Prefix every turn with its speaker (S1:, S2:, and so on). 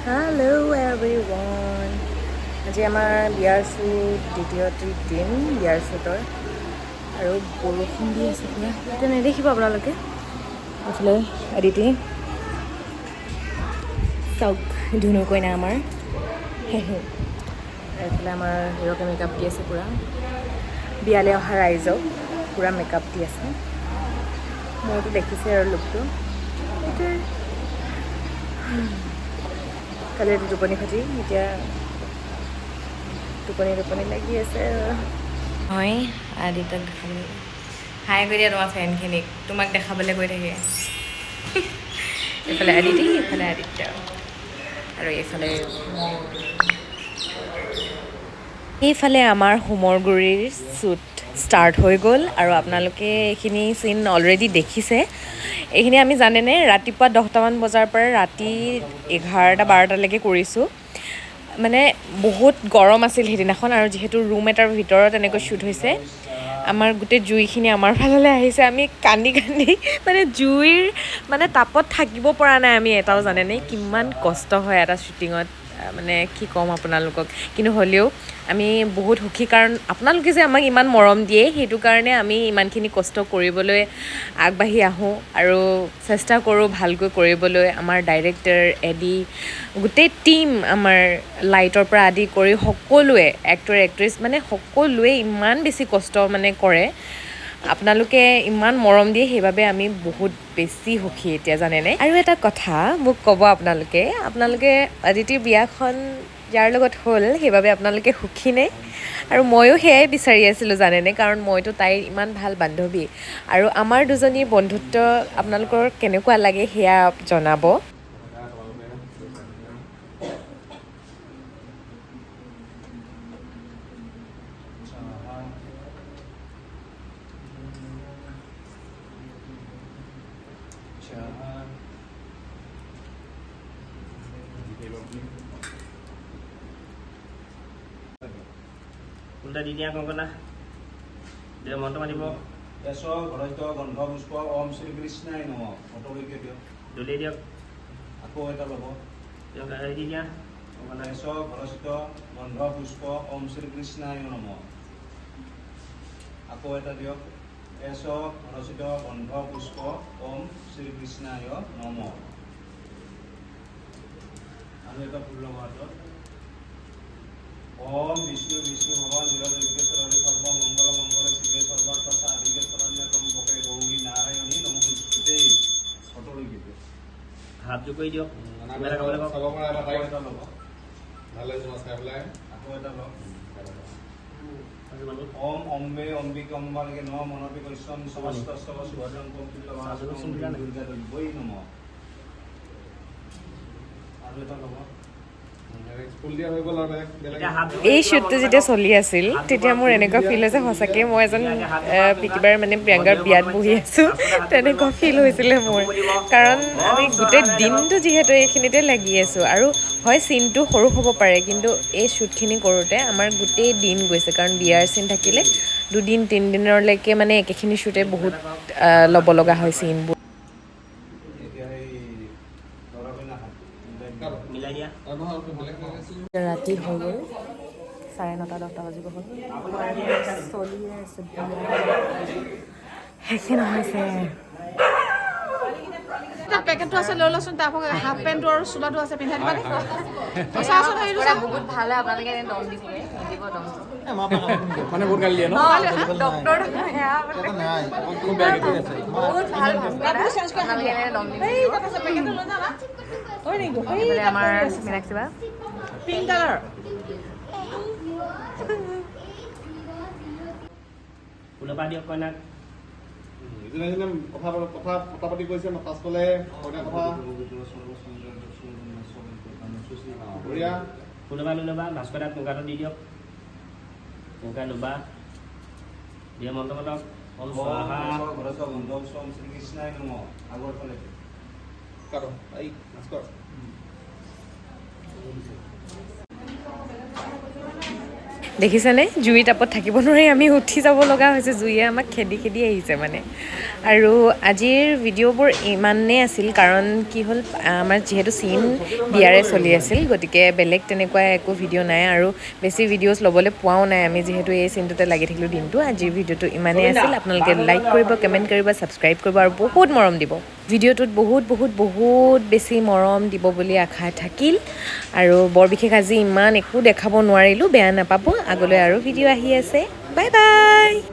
S1: Hello everyone. আজি আমাৰ বিয়াৰ শ্বুট দ্বিতীয়টি দিন বিয়াৰ শ্বুটৰ আৰু বৰষুণ দি আছে পুৰা এতিয়া নেদেখিব আপোনালোকে এইফালে আদিতি চাওক ধুনু কইনা আমাৰ এইফালে আমাৰ হিৰকে মেকআপ দি আছে পুৰা বিয়ালৈ অহা ৰাইজক পুৰা মেকআপ দি আছে মোৰতো দেখিছে আৰু লুকটো সেইটোৱে কালি ৰাতি টোপনি ফাটি এতিয়া টোপনি লাগি আছে মই আদিত্যক দেখাবলৈ হাই কৰি দিয়া তোমাৰ ফ্ৰেণ্ডখিনিক তোমাক দেখাবলৈ গৈ থাকে এইফালে আদিতি এইফালে আদিত্য আৰু এইফালে আমাৰ হোমৰগুৰিৰ শ্বুট ষ্টাৰ্ট হৈ গ'ল আৰু আপোনালোকে এইখিনি চিন অলৰেডি দেখিছে এইখিনি আমি জানেনে ৰাতিপুৱা 10টামান বজাৰ পৰা ৰাতি 11-12টালৈকে কৰিছোঁ মানে বহুত গৰম আছিল সেইদিনাখন আৰু যিহেতু ৰুম এটাৰ ভিতৰত এনেকৈ শ্বুট হৈছে আমাৰ গোটেই জুইখিনি আমাৰ ফাললৈ আহিছে আমি কান্দি মানে জুইৰ মানে তাপত থাকিব পৰা নাই আমি এটাও জানেনে কিমান কষ্ট হয় এটা শ্বুটিঙত মানে কি ক'ম আপোনালোকক কিন্তু হ'লেও আমি বহুত সুখী কাৰণ আপোনালোকে যে আমাক ইমান মৰম দিয়ে সেইটো কাৰণে আমি ইমানখিনি কষ্ট কৰিবলৈ আগবাঢ়ি আহোঁ আৰু চেষ্টা কৰোঁ ভালকৈ কৰিবলৈ আমাৰ ডাইৰেক্টৰ এডি গোটেই টীম আমাৰ লাইটৰ পৰা আদি কৰি সকলোৱে এক্টৰ এক্ট্ৰেছ মানে সকলোৱে ইমান বেছি কষ্ট মানে কৰে আপোনালোকে ইমান মৰম দিয়ে সেইবাবে আমি বহুত বেছি সুখী এতিয়া জানেনে আৰু এটা কথা মোক ক'ব আপোনালোকে আদিতিৰ বিয়াখন যাৰ লগত হ'ল সেইবাবে আপোনালোকে সুখী নে আৰু ময়ো সেয়াই বিচাৰি আছিলোঁ জানেনে কাৰণ মইতো তাইৰ ইমান ভাল বান্ধৱী আৰু আমাৰ দুজনীৰ বন্ধুত্ব আপোনালোকৰ কেনেকুৱা লাগে সেয়া জনাব
S2: উল্টা দি দিয়া কংকনা দিয়া মন্ত্ৰ মাতিব
S3: এশ ঘৰত গন্ধ পুষ্প ওম শ্ৰী কৃষ্ণাই নমঃ ফটোলৈকে দিয়ক
S2: দলিয়াই দিয়ক
S3: আকৌ এটা ল'ব
S2: দিয়ক দি দিয়া কংকনা
S3: এশ ঘৰত গন্ধ পুষ্প ওম শ্ৰী কৃষ্ণাই নমঃ আকৌ এটা দিয়ক এশ ঘৰত গন্ধ পুষ্প ওম শ্ৰী কৃষ্ণায় নমঃ আৰু এটা ফুল ল'ব হাতত ओम विष्णु विष्णु भगवान जगदीश्वर सर्व मंगल मंगल शिवे सर्वार्थ साधिके शरण्य त्र्यंबके गौरी नारायणी नमोस्तुते फोटो লৈ দিতে
S2: হাত জোক কৰি দিয়ক
S3: নামেলা খাবলৈ চাব পৰা এটা ল'ব ভালে জমা চাই পেলাই আকৌ এটা ল'ব ओम अम्बे अंबिके अम्बालिके नमः मनपि কৈছম সমস্ত সব শুভদং কম্পিল দুর্গা দেবী নমঃ আৰু এটা ল'ব
S1: এই শ্বুটটো যেতিয়া চলি আছিল তেতিয়া মোৰ এনেকুৱা ফিল হৈছে সঁচাকৈ মই এজন পিকিবাৰ মানে প্ৰিয়ংকাৰ বিয়াত বহি আছোঁ তেনেকুৱা ফিল হৈছিলে মোৰ কাৰণ আমি গোটেই দিনটো যিহেতু এইখিনিতে লাগি আছোঁ আৰু হয় চিনটো সৰু হ'ব পাৰে কিন্তু এই শ্বুটখিনি কৰোঁতে আমাৰ গোটেই দিন গৈছে কাৰণ বিয়াৰ চিন থাকিলে 2-3 দিনলৈকে মানে একেখিনি শ্বুটে বহুত ল'ব লগা হয় চিনবোৰ
S2: মিলাই দিয়া
S1: ৰাতি হৈ গ'ল 9:30-10টা বাজিব হ'ল চলিয়ে আছে সেইখিনি হৈছে
S4: পেকেটটো আছে লৈ লচোন তাৰ পৰা হাফ পেণ্টটো আৰু চোলাটো আছে পিন্ধাই দিবা পইচা আছে নহয় এইটো
S1: বহুত ভাল হয় আপোনালোকে দম দিছিলে নিদিব দমটো
S3: মানে বহুত গালি দিয়ে ন
S1: ডক্টৰ খুব বেয়া গীত আছে বহুত ভাল আপোনালোকে দম দিছিলে
S4: পেকেটটো লৈ যাবা হয় নেকি
S1: এইফালে আমাৰ মীনাক্ষী বা
S4: পিংক কালাৰ
S2: ফুলৰ পৰা দিয়ক কইনাক
S3: কথা পাতি কৈছে পাছফালে কইনা কথা
S2: ফুলৰ পৰা লৈ ল'বা ভাস্কৰদাক মুগাটো দি দিয়ক মুগা ল'বা দিয়া মন্ত্ৰ মাতক ওম স্বাহা
S3: ঘৰত গন্ধ ওম শ্ৰী কৃষ্ণায় নমঃ আগৰ ফালে কাটো এই ভাস্কৰ
S1: দেখিছেনে জুই টাপত থাকিব নোৱাৰি আমি উঠি যাব লগা হৈছে জুইয়ে আমাক খেদি খেদি আহিছে মানে আৰু আজিৰ ভিডিঅ'বোৰ ইমানেই আছিল কাৰণ কি হ'ল আমাৰ যিহেতু চিন বিয়াৰে চলি আছিল গতিকে বেলেগ তেনেকুৱা একো ভিডিঅ' নাই আৰু বেছি ভিডিঅ'ছ ল'বলৈ পোৱাও নাই আমি যিহেতু এই চিনটোতে লাগি থাকিলোঁ দিনটো আজিৰ ভিডিঅ'টো ইমানেই আছিল আপোনালোকে লাইক কৰিব কমেণ্ট কৰিব ছাবস্ক্ৰাইব কৰিব আৰু বহুত মৰম দিব ভিডিঅ'টোত বহুত বেছি মৰম দিব বুলি আশা থাকিল আৰু বৰ বিশেষ আজি ইমান একো দেখাব নোৱাৰিলোঁ বেয়া নাপাব আগলৈ আৰু ভিডিঅ' আহি আছে বাই বাই